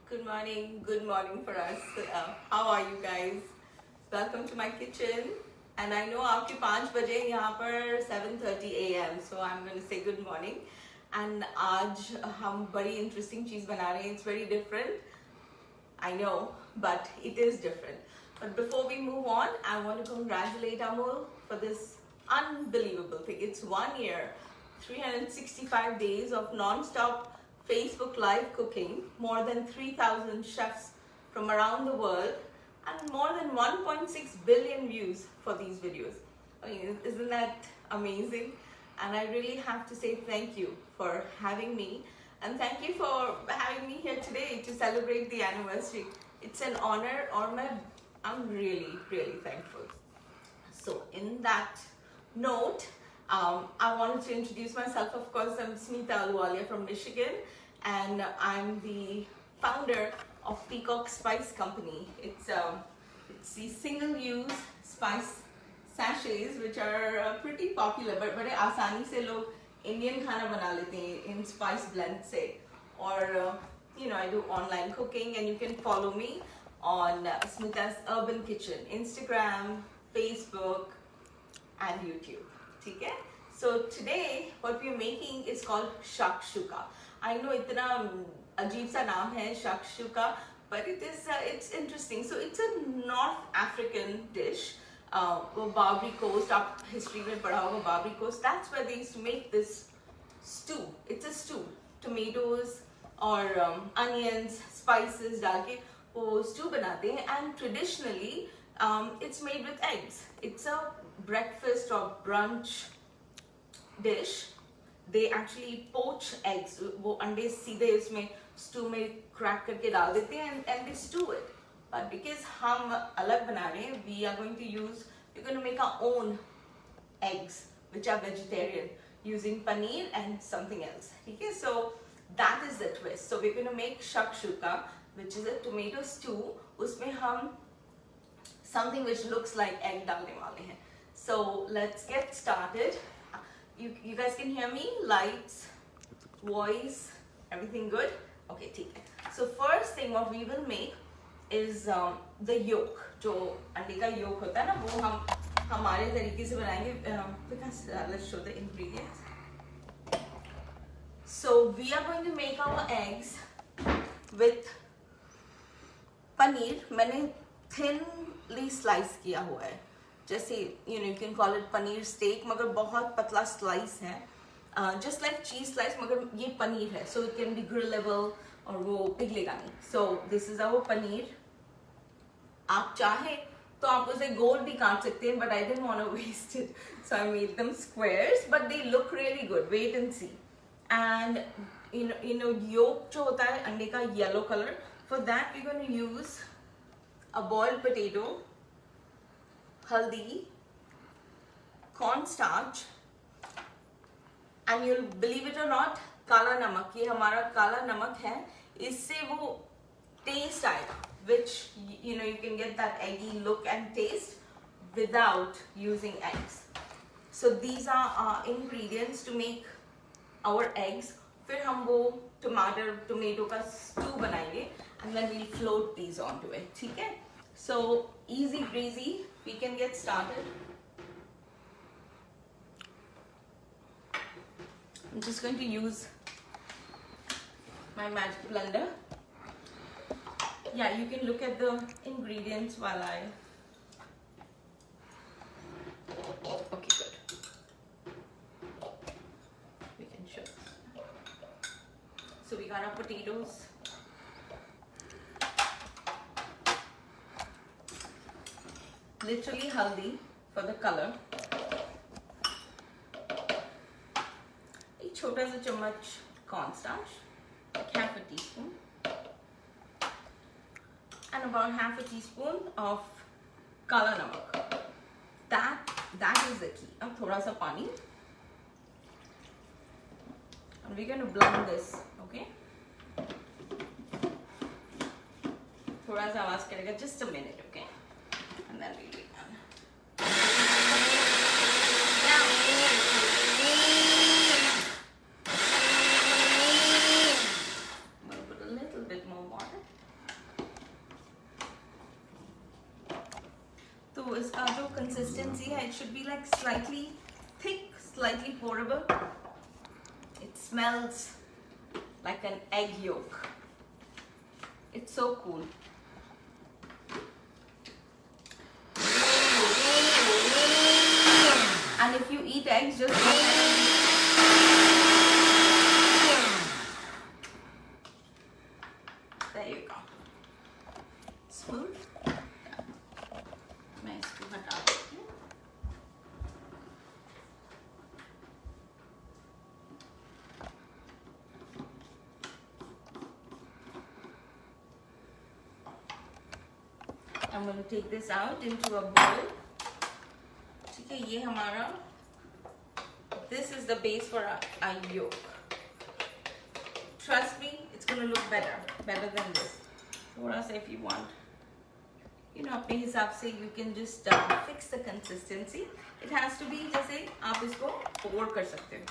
Good morning for us. How are you guys? Welcome to my kitchen. And I know आपके 5 बजे यहाँ पर 7:30 a.m. So I'm going to say good morning. And आज हम बड़ी interesting चीज़ बना रहे हैं. It's very different. I know, but it is different. But before we move on, I want to congratulate Amul for this unbelievable thing. It's 1 year, 365 days of non-stop Facebook live cooking, more than 3,000 chefs from around the world, and more than 1.6 billion views for these videos. I mean, isn't that amazing? And I really have to say thank you for having me, and thank you for having me here today to celebrate the anniversary. It's an honor, I'm really, really thankful. So in that note, I wanted to introduce myself. Of course, I'm Smita Ahluwalia from Michigan, and I'm the founder of Peacock Spice Company. It's the single-use spice sachets, which are pretty popular, but बड़े आसानी से लोग Indian खाना बना लेते हैं in spice blend से. Or I do online cooking, and you can follow me on Smita's Urban Kitchen, Instagram, Facebook, and YouTube. Okay? So today, what we're making is called shakshuka. I know इतना अजीब सा नाम है shakshuka, but it's interesting. So it's a North African dish. Barbary Coast, आप history में पढ़ा होगा Barbary Coast. That's where they used to make this stew. It's a stew. Tomatoes or onions, spices डाल के वो stew बनाते हैं. And traditionally, it's made with eggs. It's a breakfast or brunch dish. They actually poach eggs. वो अंडे सीधे इसमें stew में crack करके डाल देते हैं and they stew it. But because हम अलग बना रहे हैं, we're going to make our own eggs, which are vegetarian, using paneer and something else. Okay, so that is the twist. So we're going to make shakshuka, which is a tomato stew. उसमें हम something which looks like egg डालने वाले हैं. So let's get started. You guys can hear me? Lights, voice, everything good? Okay, ठीक है. So first thing what we will make is the yolk. जो अंडे का yolk होता है ना, वो हम हमारे तरीके से बनाएंगे. Because let's show the ingredients. So we are going to make our eggs with paneer. मैंने thinly slice किया हुआ है. जैसे you can call it paneer steak, मगर बहुत पतला slice है. Just like cheese slice, मगर ये पनीर है. So it can be grillable और वो पिघलेगा नहीं. So this is our paneer. आप चाहे तो आप उसे गोल भी काट सकते हैं, but I didn't want to waste it, so I made them squares, but they look really good. Wait and see. And yolk जो होता है अंडे का yellow color, for that we're going to use a boiled potato, haldi, cornstarch, and you'll believe it or not, काला नमक. ये हमारा काला नमक है. इससे वो taste आएगा, which you can get that eggy look and taste without using eggs. So these are our ingredients to make our eggs. फिर हम वो tomato का stew बनाएंगे, and then we'll float these onto it. ठीक है? So easy breezy, we can get started. I'm just going to use my magic blender. Yeah, you can look at the ingredients while I... Okay, good. We can show. So we got our potatoes. Literally haldi for the color. एक छोटा सा चम्मच cornstarch, like half a teaspoon. And about half a teaspoon of kala namak. That is the key. अब थोड़ा सा पानी. And we're going to blend this, okay? थोड़ा सा आवाज करेगा, just a minute, okay? And then we'll be done. I'm going to put a little bit more water. consistency है, it should be like slightly thick, slightly pourable. It smells like an egg yolk. It's so cool. And if you eat eggs, just go ahead. There you go. Smooth. मैं इसको हटा देती हूँ. I'm going to take this out into a bowl. ठीक है, ये हमारा, this is the base for our yolk. Trust me, it's going to look better than this. थोड़ा सा if you want, you know, अपने हिसाब से you can just fix the consistency. It has to be जैसे आप इसको pour कर सकते हो.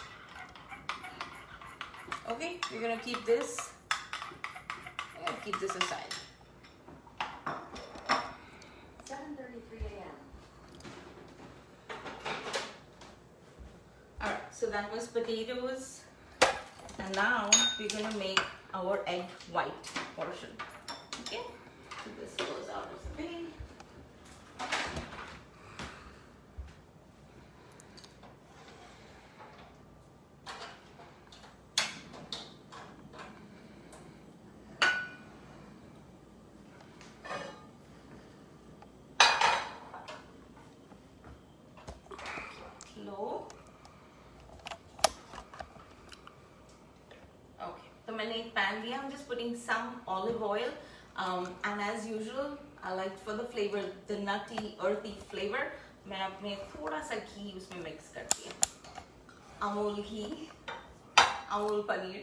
Okay, we're going to keep this. I'm going to keep this aside. 7:33 a.m. Alright, so that was potatoes, and now we're going to make our egg white portion. Okay, so this goes out of the way. Low. Okay, so मैंने एक pan लिया. I'm just putting some olive oil, and as usual, I like for the flavor, the nutty, earthy flavor. मैं अपने थोड़ा सा घी उसमें mix करती हूँ. अमूल घी, Amul paneer.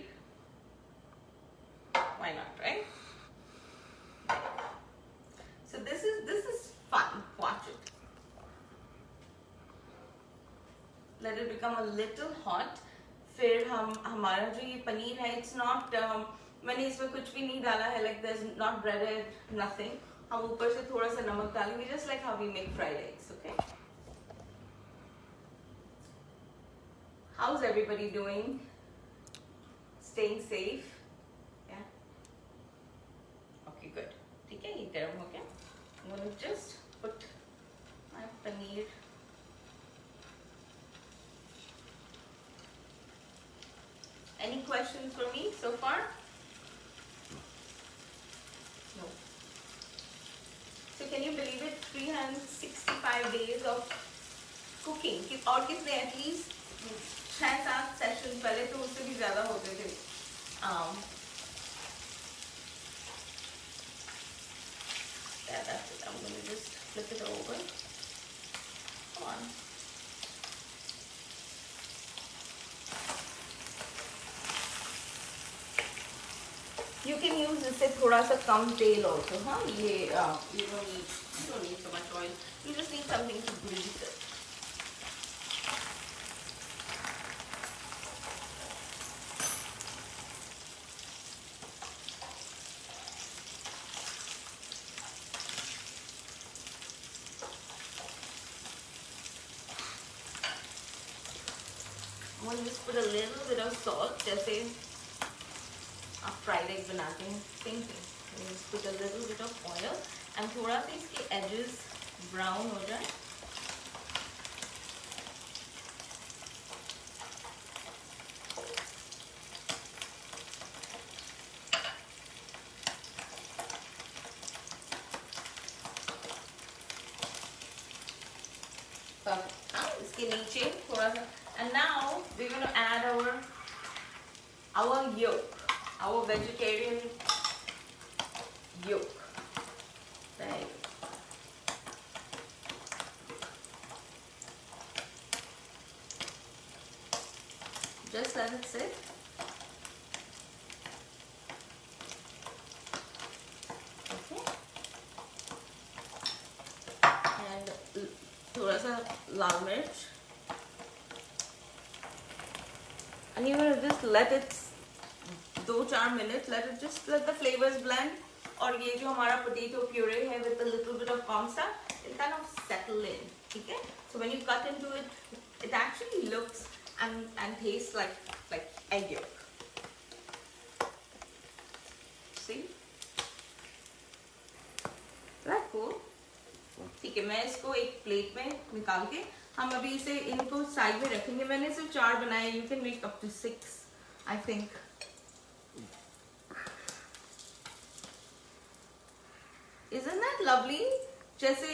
Why not, right? So this is fun. Watch it. Let it become a little hot. फिर हमारा जो ये पनीर है, it's not, मैंने इसमें कुछ भी नहीं डाला है, like there's not breaded, nothing. हम ऊपर से थोड़ा सा नमक डालेंगे, just like how we make fried eggs, okay? How's everybody doing? Staying safe? Yeah? Okay, good. ठीक है, ये गर्म हो गया. I'm going to just put my paneer. Any questions for me so far? No. So can you believe it? 365 days of cooking. और किसने at least 6-7 sessions पहले तो उससे भी ज़्यादा होते थे. Yeah, that's it. I'm going to just flip it over. Come on. You can use इससे थोड़ा सा कम तेल also, हाँ ये you don't need so much oil. You just need something to grease it. I'm going to just put a little bit of salt, जैसे आप fried egg बनाते हैं, same thing. Just put a little bit of oil and थोड़ा सा इसके edges brown हो जाए. इसके नीचे थोड़ा सा. And now we're going to add our yolk. Our vegetarian yolk. There you go. Just let it sit. Okay. And थोड़ा सा लाल मिर्च. And you're going to just let it 2-4 minutes, let the flavors blend. और ये जो हमारा potato puree है with a little bit of cornstarch, it kind of settle in, ठीक है? So when you cut into it, it actually looks and tastes like egg yolk. See? Right, cool. ठीक है, मैं इसको एक प्लेट में निकाल के हम अभी इसे इनको साइड में रखेंगे. मैंने सिर्फ 4 बनाए. You can make up to 6, I think. Isn't that lovely? जैसे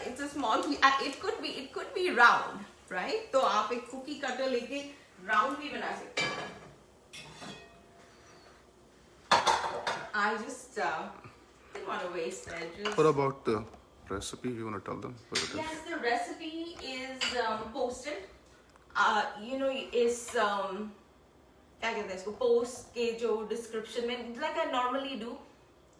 it's a small, it could be round, right? तो आप एक कुकी कटर लेके round भी बना सकते हैं. I just didn't want to waste the edges. What about the recipe? You want to tell them what it is? Yes, the recipe is posted. You know, is क्या कहते हैं इसको, post के जो description में, like I normally do,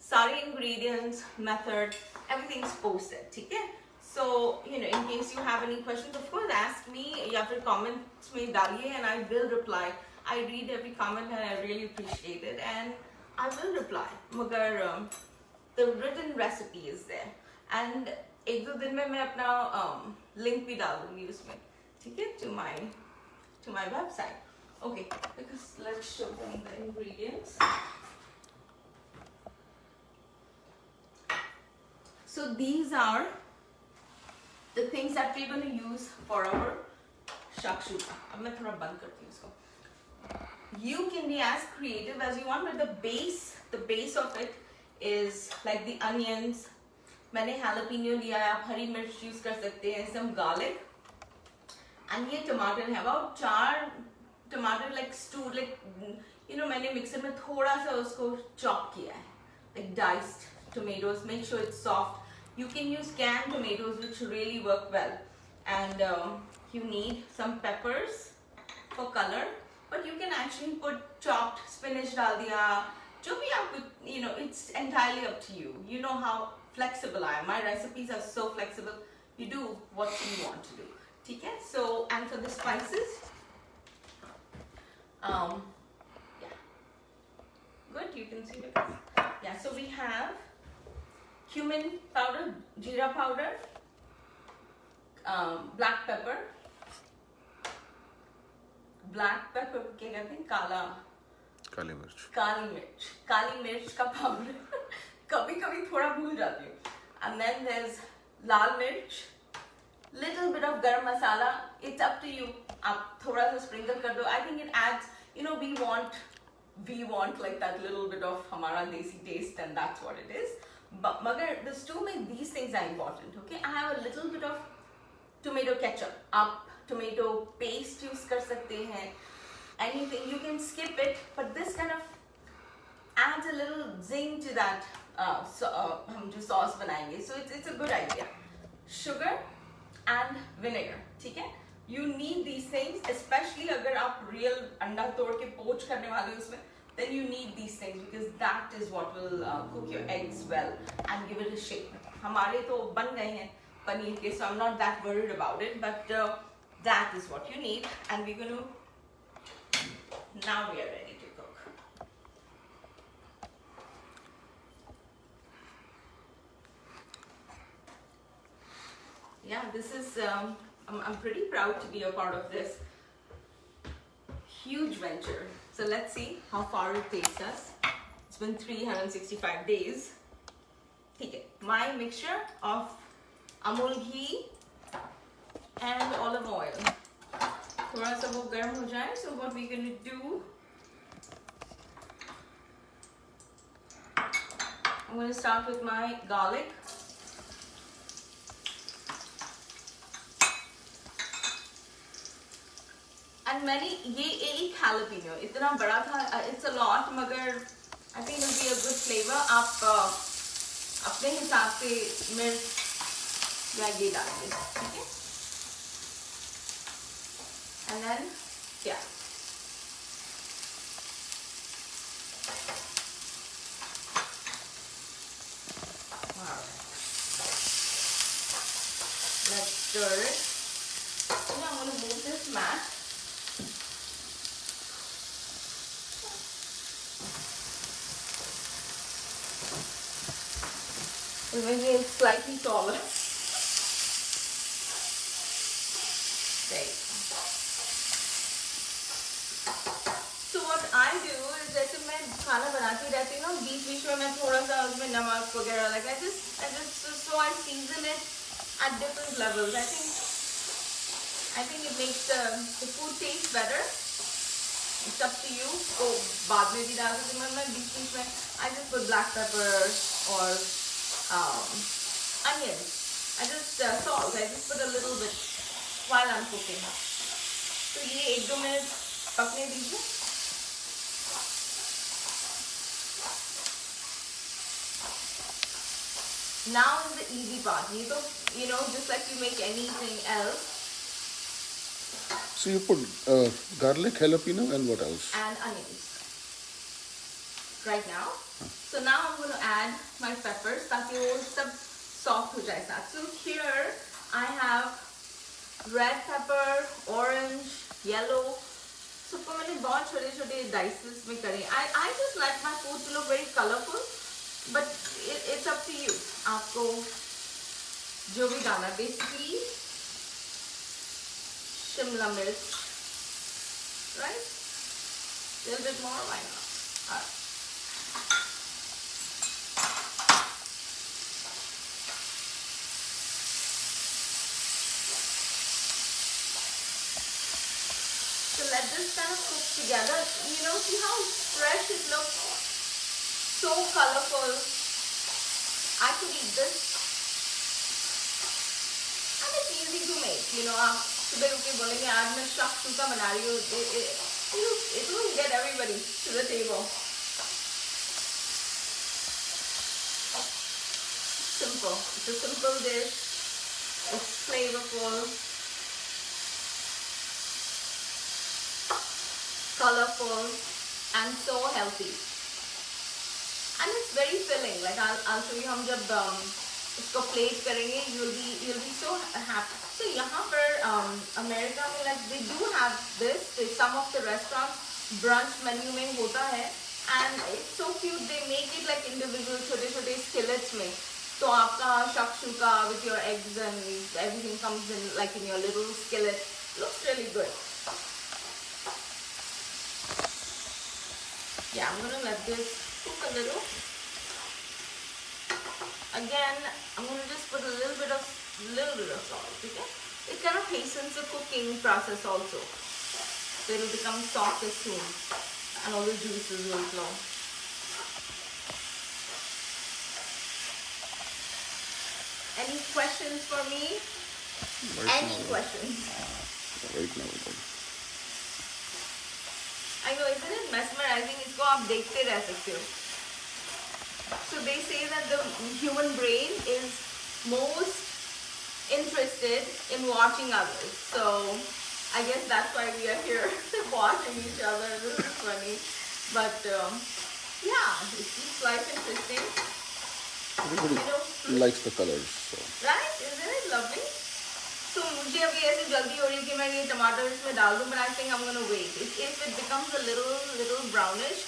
सारे ingredients, method, everything's posted, ठीक है? So, you know, in case you have any questions, of course, ask me या फिर comments में डालिए and I will reply. I read every comment and I really appreciate it and I will reply. मगर the written recipe is there and एक दो दिन में मैं अपना link भी डाल दूँगी उसमें, ठीक है? To my website. Okay, because let's show them the ingredients. So these are the things that we're going to use for our shakshuka. अब मैं थोड़ा बंद करती हूँ इसको. You can be as creative as you want, but the base of it is like the onions. मैंने jalapeno लिया है, आप हरी मिर्च यूज कर सकते हैं, some garlic, and ये टमाटर है, about 4 टमाटर like stew, like you know, मैंने मिक्सर में थोड़ा सा उसको chop किया है, like diced tomatoes. Make sure it's soft. You can use canned tomatoes, which really work well, and you need some peppers for color, but you can actually put chopped spinach डाल दिया, जो भी आप, you know, it's entirely up to you. You know how flexible I am. My recipes are so flexible. You do what you want to do. ठीक है? So, and for the spices, yeah, good. You can see it. Yeah. So we have cumin powder, jeera powder, black pepper क्या कहते हैं, काली मिर्च का powder कभी थोड़ा भूल जाती हूँ. And then there's लाल मिर्च, little bit of garam masala. It's up to you. आप थोड़ा सा sprinkle कर दो. I think it adds, you know, we want like that little bit of हमारा देसी taste, and that's what it is. But मगर the stew में these things are important. Okay, I have a little bit of tomato ketchup. आप tomato paste use कर सकते हैं. Anything, you can skip it, but this kind of adds a little zing to that. हम जो sauce बनाएंगे, so it's a good idea. Sugar and vinegar, ठीक है? You need these things, especially अगर आप real अंडा तोड़ के पोच करने वाले हो उसमें, then you need these things because that is what will cook your eggs well and give it a shape. हमारे तो बन गए हैं पनीर के, so I'm not that worried about it, but that is what you need, and we're going to, now we are ready to cook. Yeah, this is, I'm pretty proud to be a part of this huge venture. So let's see how far it takes us. It's been 365 days. Okay, my mixture of Amul ghee and olive oil. थोड़ा सा वो गर्म हो जाए. So what we're going to do, I'm going to start with my garlic. And मैंने ये एक jalapeno, इतना बड़ा था, it's a lot, मगर I think it'll be a good flavor. आप अपने हिसाब से मिर्च या ये डालिए, ठीक है? And then, yeah. Alright. Let's stir it. Now I'm going to move this mat. We're making it slightly taller. Right. So what I do is जैसे मैं खाना बनाती रहती हूँ ना बीच-बीच में मैं थोड़ा सा उसमें नमक वगैरह like I just so I season it at different levels. I think it makes the food taste better. It's up to you. तो बाद में भी डाल सकती हूँ मैं बीच-बीच में I just put black pepper or onions. I just salt. I just put a little bit while I'm cooking. तो ये 1-2 मिनट पकने दीजिए. Now is the easy part. ये तो just like you make anything else. So you put garlic, jalapeno, and what else? And onions. Right now. So now I'm going to add my peppers ताकि वो सब soft हो जाए साथ. So here I have red pepper, orange, yellow. सबको मैंने बहुत छोटे-छोटे dices में करे. I just like my food to look very colorful, but it's up to you. आपको जो भी डालना है. Basically Shimla mirch, right? A little bit more, why not? All right. So let this kind of cook together. See how fresh it looks? So colorful. I could eat this. And it's easy to make. आप सुबह उठ के बोलेंगे आज मैं shakshuka बना रही हूँ. It will get everybody to the table. Simple. It's a simple dish. It's flavorful, colorful, and so healthy. And it's very filling. Like I'll show you हम जब इसको plate करेंगे, you'll be so happy. So यहाँ पर America में like they do have this. Some of the restaurants brunch menu में होता है, and it's so cute. They make it like individual छोटे-छोटे skillets में. तो आपका shakshuka with your eggs and everything comes in like in your little skillet. Looks really good. Yeah, I'm gonna let this cook a little. Again, I'm gonna just put a little bit of salt. Okay? It kind of hastens the cooking process also. So it'll become soft as soon, and all the juices will flow. Any questions for me? Any questions? Right now. I know, isn't it mesmerizing? इसको आप देखते रह सकते हो. So they say that the human brain is most interested in watching others. So I guess that's why we are here watching each other. This is funny, but yeah, it keeps life interesting. Everybody likes the colors. So. Right? Isn't it lovely? So मुझे अभी ऐसे जल्दी हो रही है कि मैं ये टमाटर इसमें डाल दूँ, but I think I'm gonna wait. If it becomes a little brownish,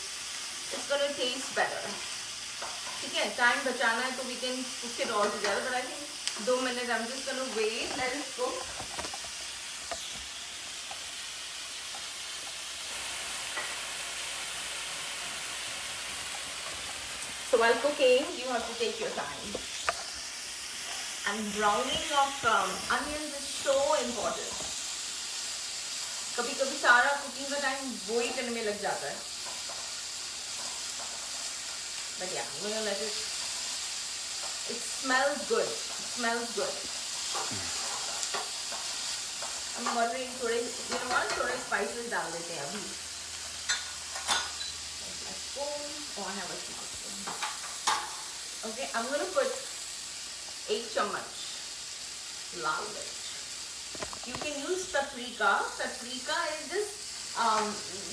it's gonna taste better. ठीक है, time बचाना है तो we can cook it all together. But I think 2 minutes. I'm just gonna wait. Let it cook. So while cooking, you have to take your time. And browning of onions is so important. कभी-कभी सारा cooking का time वो ही करने में लग जाता है. But yeah, I'm gonna let it. It smells good. It smells good. I'm wondering थोड़े spices डाल देते हैं अभी. My spoon. Oh, I have a small spoon. Okay, I'm gonna put 8 chammach lal mirch. You can use paprika. Paprika is just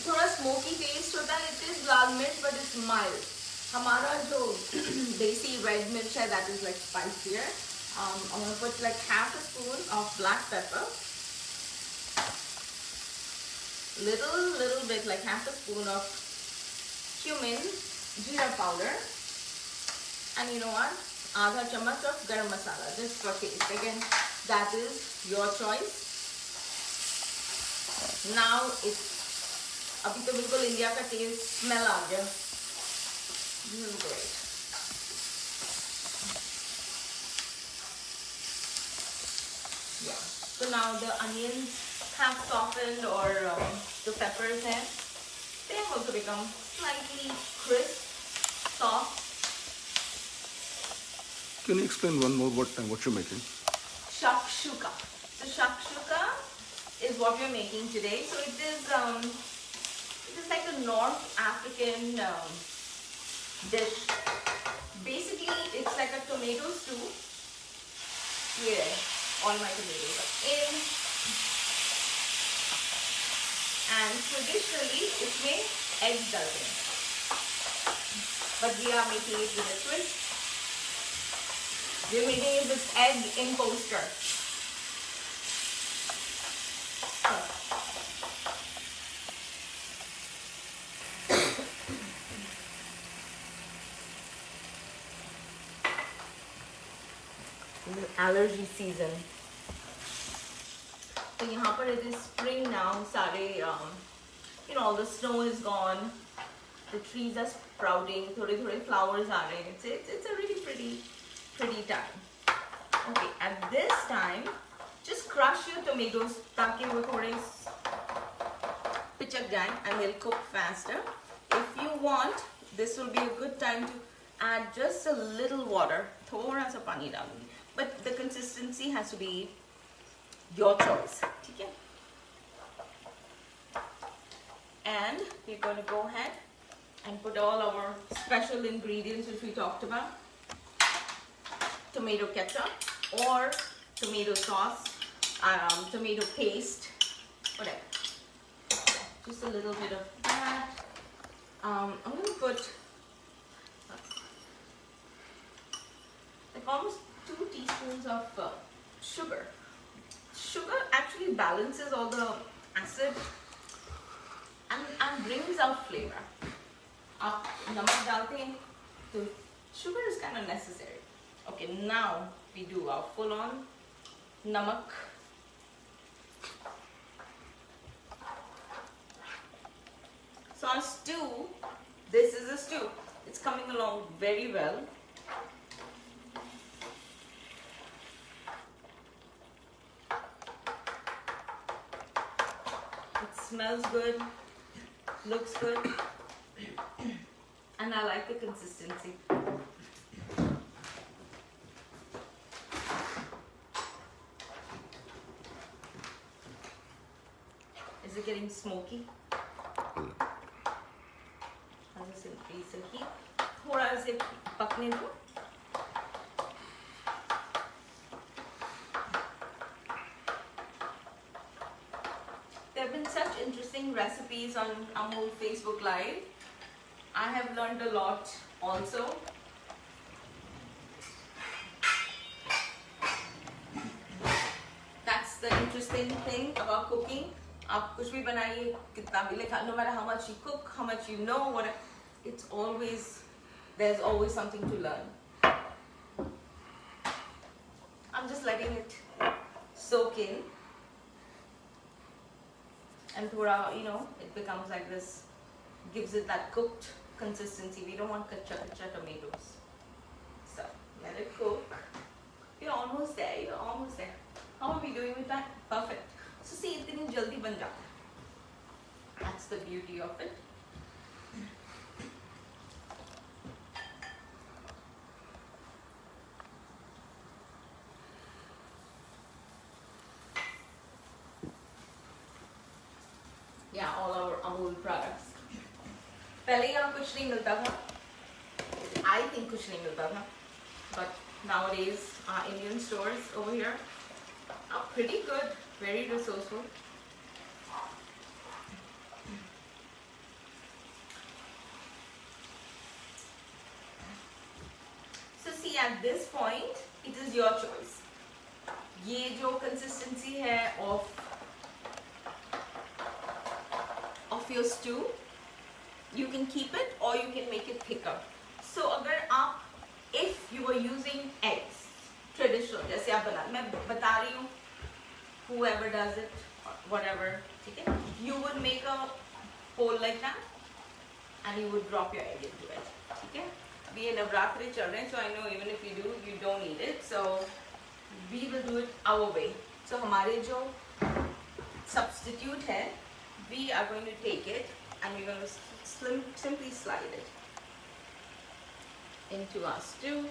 थोड़ा smoky taste होता है. It is lal mirch, but it's mild. हमारा जो देसी red mirch है, that is like spicier. I'm gonna put like half a spoon of black pepper. Little bit, like half a spoon of cumin, jeera powder. And you know what? आधा चम्मच of garam masala just for taste. Again, that is your choice. Now it's अभी तो बिल्कुल India का taste smell आ गया. This is great. Yeah. So now the onions have softened, or the peppers have. They have also become slightly crisp, soft. Can you explain one more what you're making? Shakshuka. So shakshuka is what we're making today. So it is like a North African dish. Basically, it's like a tomato stew. Yeah, all my tomatoes are in. And traditionally, इसमें eggs डालते हैं. But we are making it with a twist. We're making it with egg in poster. This is allergy season. So यहाँ पर it is spring now. सारे all the snow is gone. The trees are sprouting. थोड़े flowers आ रहे हैं. It's a really pretty time. Okay, at this time, just crush your tomatoes ताकि वो थोड़े पिचक जाएं and they'll cook faster. If you want, this will be a good time to add just a little water. थोड़ा सा पानी डालूंगी. But the consistency has to be your choice. ठीक है? And we're going to go ahead and put all our special ingredients which we talked about. Tomato ketchup or tomato sauce, tomato paste, whatever. Just a little bit of that. I'm going to put like almost 2 teaspoons of sugar. Sugar actually balances all the acid and brings out flavor. आप नमक डालते हैं तो sugar is kind of necessary. Okay, now we do our full-on namak. So our stew, this is a stew. It's coming along very well. It smells good, looks good, and I like the consistency. Is it getting smoky? I'll just increase the heat. थोड़ा से पकने दो. There have been such interesting recipes on Amul Facebook Live. I have learned a lot also. That's the interesting thing about cooking. आप कुछ भी बनाइए, कितना भी लिखा, no matter how much you cook, how much you know, what, it's always, there's always something to learn. I'm just letting it soak in. And thora, it becomes like this, gives it that cooked consistency. We don't want kacha tomatoes. So, let it cook. You're almost there, How are we doing with that? Perfect. So see, itni jaldi ban jata hai. That's the beauty of it. Yeah, all our Amul products. पहले यहाँ कुछ नहीं मिलता था. I think कुछ नहीं मिलता था. But nowadays, our Indian stores over here are pretty good. Very resourceful. So see, at this point, it is your choice. ये जो consistency है of your stew, you can keep it or you can make it thicker. So अगर आप, if you were using eggs, traditional, जैसे आप बना, मैं बता रही हूँ, whoever does it, or whatever, ठीक है? You would make a hole like that, and you would drop your egg into it, ठीक है? अभी ये नवरात्रि चल रहे हैं, so I know even if you do, you don't need it, so we will do it our way. So हमारे जो substitute है, we are going to take it and we're going to simply slide it into our stew.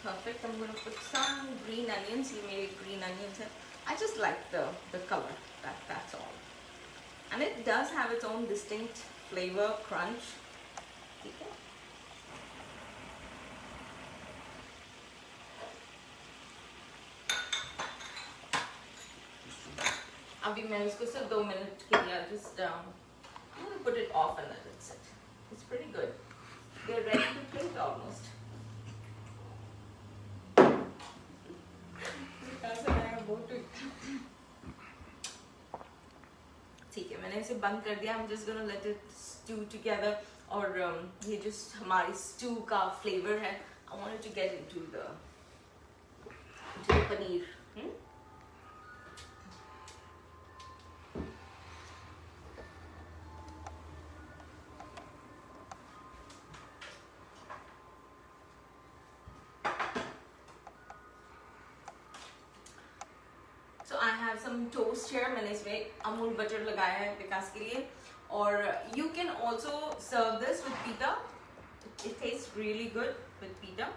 Perfect. I'm going to put some green onions. You made green onions. I just like the color. That's all. And it does have its own distinct flavor, crunch. Okay. अभी मैं इसको सिर्फ 2 minute के लिए just I'm gonna put it off and let it sit. It's pretty good. They're ready to plate almost. ठीक है, मैंने इसे बंद कर दिया. I'm just gonna let it stew together. और ये just हमारी stew का flavor है. I wanted to get into the paneer. So I have some toast here. मैंने इसमें अमूल बटर लगाया है विकास के लिए. और you can also serve this with pita. It tastes really good with pita.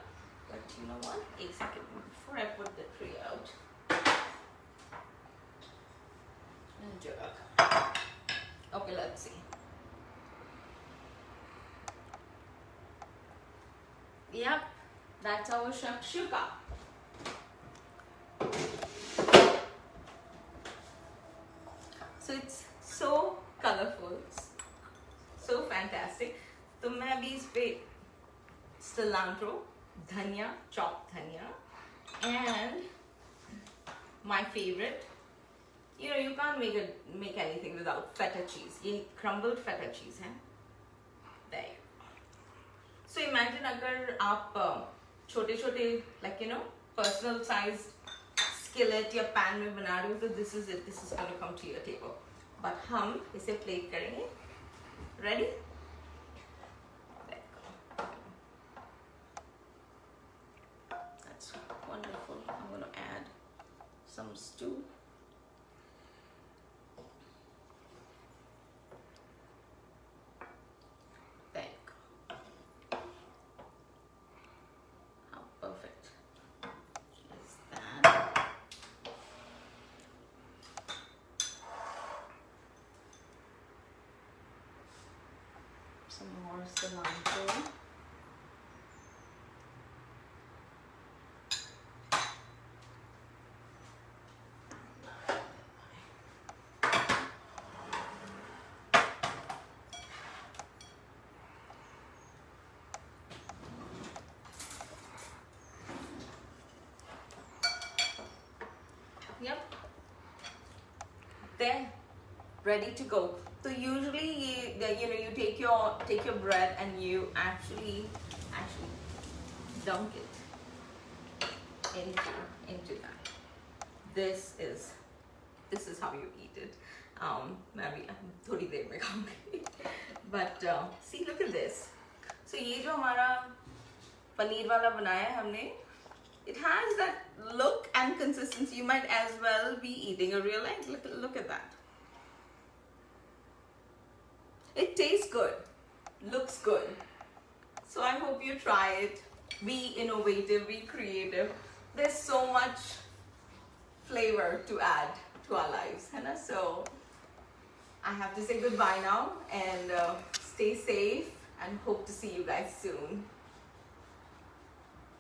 But you know what? एक second before I put the tray out. Okay, let's see. Yep, that's our shakshuka. So it's so colorful, so fantastic. तो मैं अभी इस पे cilantro, धनिया, chopped धनिया, and my favorite, you know, you can't make anything without feta cheese. ये crumbled feta cheese है. There you go. So imagine अगर आप छोटे-छोटे, like you know, personal sized skillet या pan में बना रहे हो, तो this is it. This is going to come to your table. But हम इसे plate करेंगे. Ready? That's wonderful. I'm going to add some stew. There you go. How perfect is that? Some more cilantro. Yep. There. Ready to go. So usually you take your bread and you actually dunk it into that. This is how you eat it. Maybe थोड़ी देर में खाऊंगी. But see, look at this. So ये जो हमारा पनीर वाला बनाया है हमने, it has that look and consistency. You might as well be eating a real egg. Look at that. It tastes good, looks good. So I hope you try it. Be innovative, be creative. There's so much flavor to add to our lives. So I have to say goodbye now and stay safe and hope to see you guys soon.